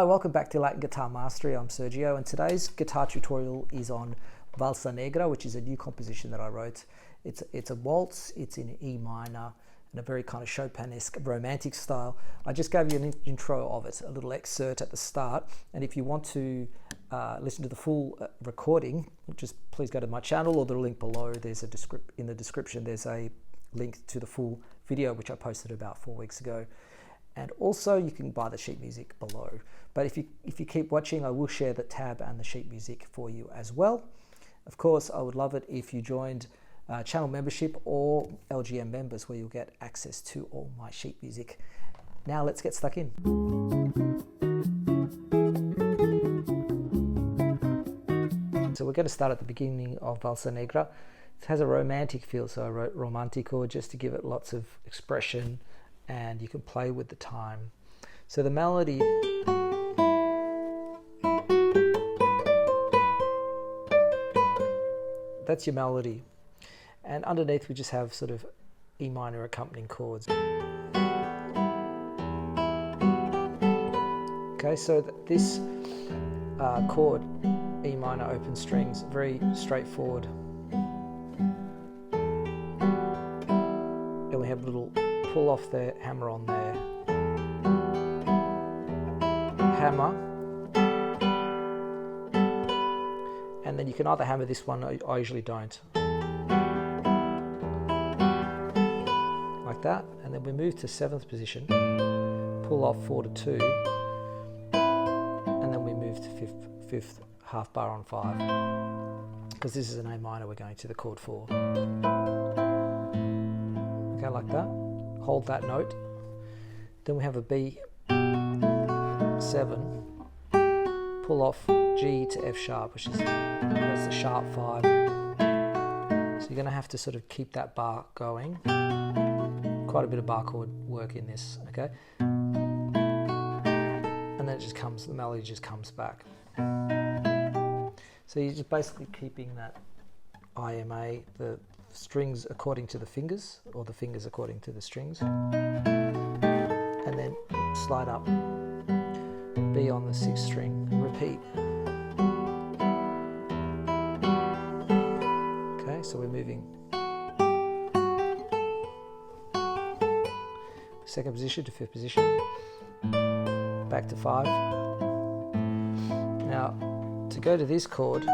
Hi, welcome back to Latin Guitar Mastery. I'm Sergio, and today's guitar tutorial is on Valsa Negra, which is a new composition that I wrote. It's a waltz, it's in E minor, and a very kind of Chopin-esque romantic style. I just gave you an intro of it, a little excerpt at the start, and if you want to listen to the full recording, just please go to my channel or the link below. There's in the description, there's a link to the full video, which I posted about 4 weeks ago. And also you can buy the sheet music below. But if you keep watching, I will share the tab and the sheet music for you as well. Of course, I would love it if you joined channel membership or LGM members, where you'll get access to all my sheet music. Now let's get stuck in. So we're going to start at the beginning of Valsa Negra. It has a romantic feel, so I wrote romantico just to give it lots of expression, and you can play with the time. So the melody, that's your melody, and underneath we just have sort of E minor accompanying chords. Okay, so this chord, E minor open strings, very straightforward, and we have a little pull off there, hammer on there, hammer, and then you can either hammer this one, I usually don't, like that, and then we move to 7th position, pull off 4 to 2, and then we move to 5th half bar on 5, because this is an A minor, we're going to the chord 4. Okay, like that. Hold that note. Then we have a B7, pull off G to F sharp, which is that's the sharp 5. So you're going to have to sort of keep that bar going. Quite a bit of bar chord work in this, okay? And then it just comes, the melody just comes back. So you're just basically keeping that IMA, the strings according to the fingers, or the fingers according to the strings, and then slide up, B on the 6th string, repeat. Okay, so we're moving 2nd position to 5th position, back to 5. Now to go to this chord,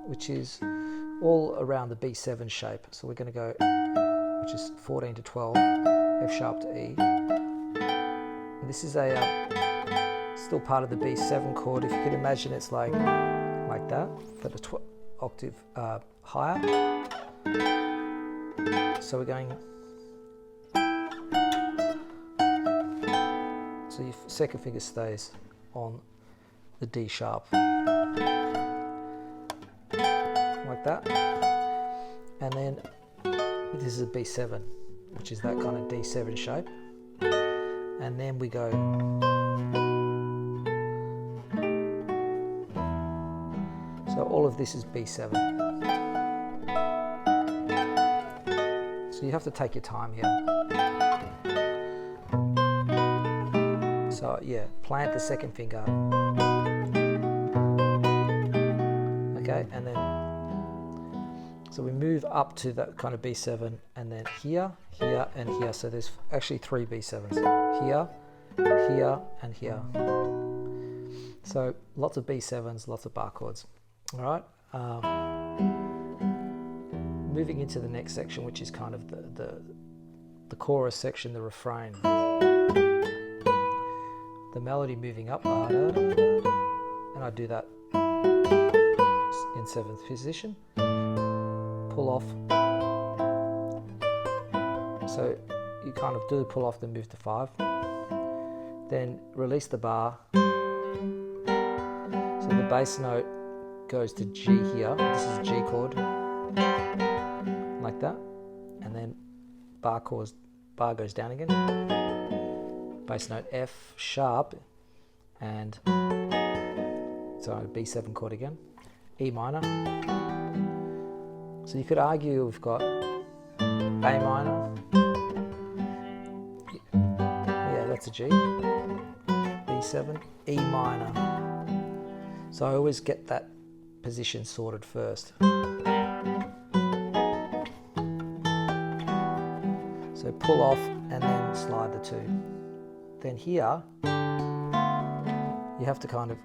which is all around the B7 shape, so we're going to go, which is 14 to 12, F sharp to E. And this is a still part of the B7 chord. If you can imagine, it's like that, but a octave higher. So we're going, so your 2nd finger stays on the D sharp, like that, and then this is a B7, which is that kind of D7 shape, and then we go, so all of this is B7, so you have to take your time here. So yeah, plant the 2nd finger, okay, and then so we move up to that kind of B7, and then here, here, and here. So there's actually 3 B7s. Here, here, and here. So lots of B7s, lots of bar chords. All right. Moving into the next section, which is kind of the chorus section, the refrain. The melody moving up, and I do that in 7th position. Pull off, so you kind of do the pull off, then move to 5, then release the bar, so the bass note goes to G here, this is a G chord, like that, and then bar goes down again, bass note F sharp, and so a B7 chord again, E minor. So you could argue we've got A minor, yeah, that's a G, B B7, E minor. So I always get that position sorted first. So pull off and then slide the 2. Then here, you have to kind of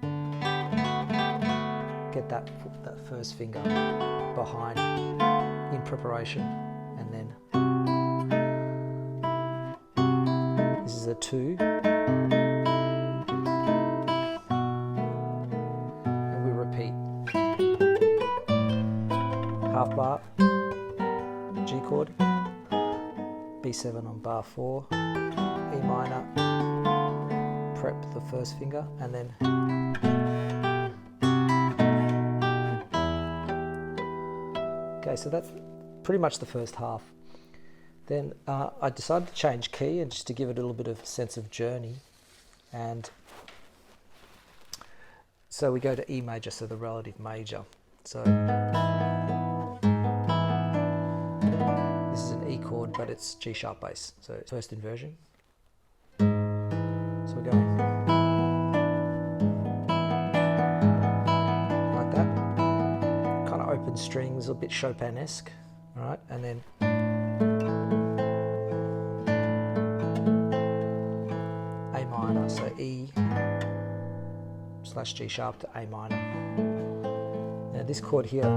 get that first finger behind in preparation, and then this is a 2, and we repeat. Half bar, G chord, B7 on bar 4, E minor, prep the first finger, and then okay, so that's pretty much the first half. Then I decided to change key, and just to give it a little bit of sense of journey, and so we go to E major, so the relative major. So this is an E chord, but it's G sharp bass. So first inversion. So we're going like that. Kind of open strings, a bit Chopin-esque, all right? And then A minor, so E / G sharp to A minor. Now this chord here,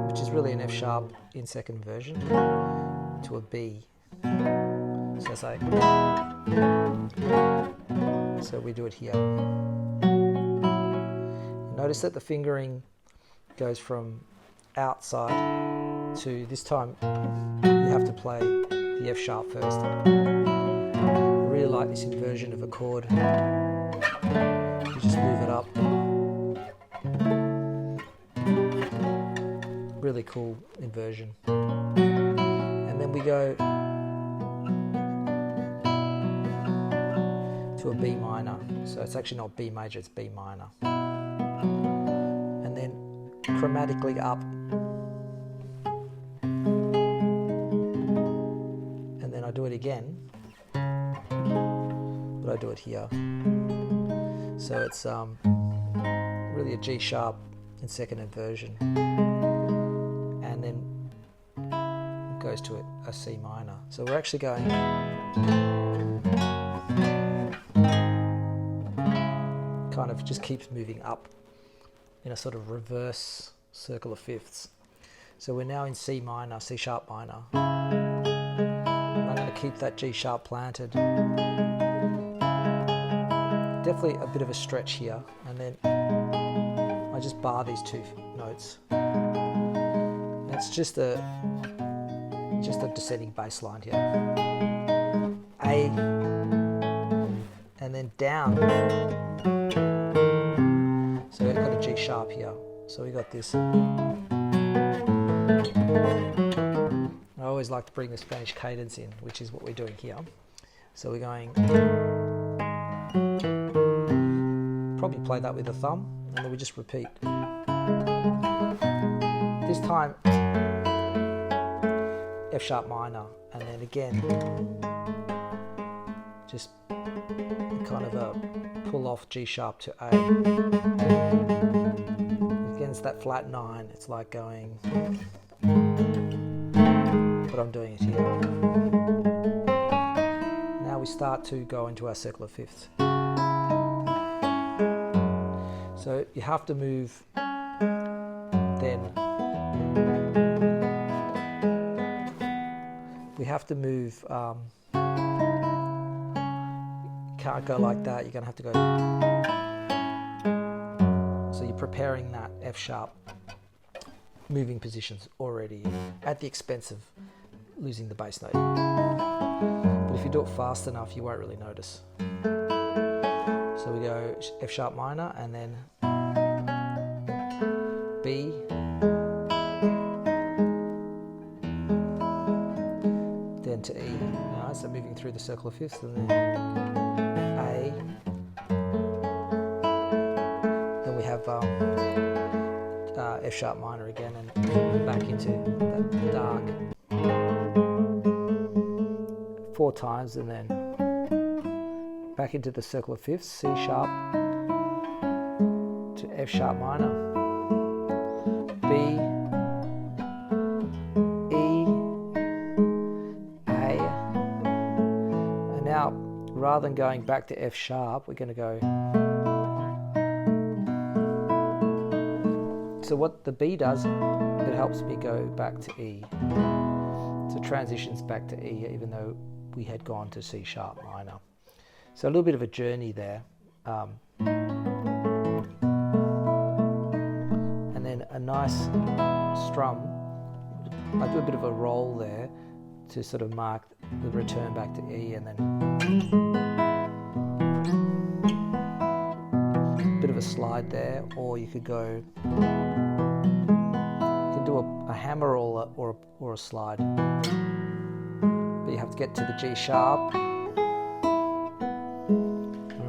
which is really an F sharp in second inversion to a B. So we do it here. Notice that the fingering goes from outside to, this time you have to play the F sharp first. I really like this inversion of a chord. You just move it up. Really cool inversion. And then we go to a B minor. So it's actually not B major, it's B minor. And then chromatically up. And then I do it again, but I do it here. So it's really a G sharp in second inversion. And then it goes to a C minor. So we're actually going kind of just keeps moving up in a sort of reverse circle of fifths. So we're now in C minor, C sharp minor. I'm going to keep that G sharp planted. Definitely a bit of a stretch here, and then I just bar these 2 notes. And it's just a descending bass line here. A, and then down. So we've got a G sharp here. So we got this. I always like to bring the Spanish cadence in, which is what we're doing here. So we're going, probably play that with the thumb, and then we just repeat. This time, F sharp minor, and then again, just kind of a pull off G sharp to A. Again, it's that flat 9. It's like going, but I'm doing it here. Now we start to go into our circle of fifths. So you have to move then. We have to move, can't go like that, you're going to have to go. So you're preparing that F sharp moving positions already at the expense of losing the bass note. But if you do it fast enough, you won't really notice. So we go F sharp minor and then B, then to E. Right, so moving through the circle of fifths, and then A. Then we have F sharp minor again, and back into that dark 4 times, and then back into the circle of fifths, C sharp to F sharp minor, B, E, A, and now rather than going back to F sharp, we're going to go. So what the B does, it helps me go back to E. So transitions back to E, even though we had gone to C sharp minor. So a little bit of a journey there. And then a nice strum. I do a bit of a roll there to sort of mark the return back to E, and then a bit of a slide there, or you could go, you can do a hammer or a slide, but you have to get to the G sharp.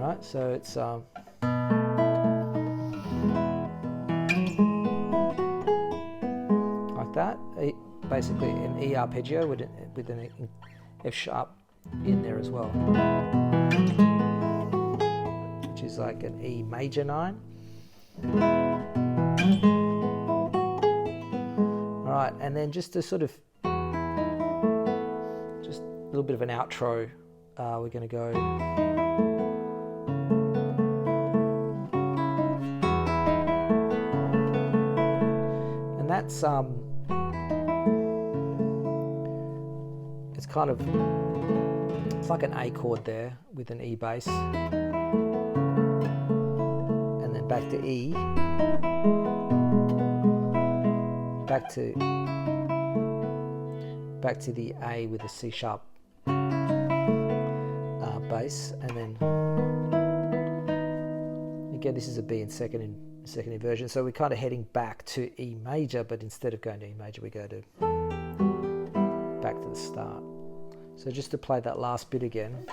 All right, so it's like that. Basically an E arpeggio with an F sharp in there as well, which is like an E major 9. All right, and then just to sort of, just a little bit of an outro, we're going to go. And that's it's kind of, it's like an A chord there with an E bass, and then back to E, back to the A with a C sharp bass, and then again this is a B in second inversion. So we're kind of heading back to E major, but instead of going to E major, we go to back to the start. So just to play that last bit again.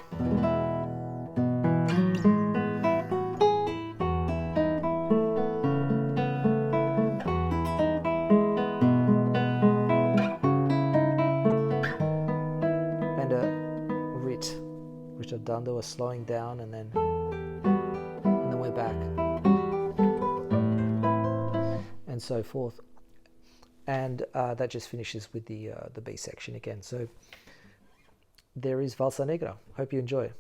And a ritardando, a slowing down, and then we're back. And so forth. And that just finishes with the B section again. So there is Valsa Negra. Hope you enjoy.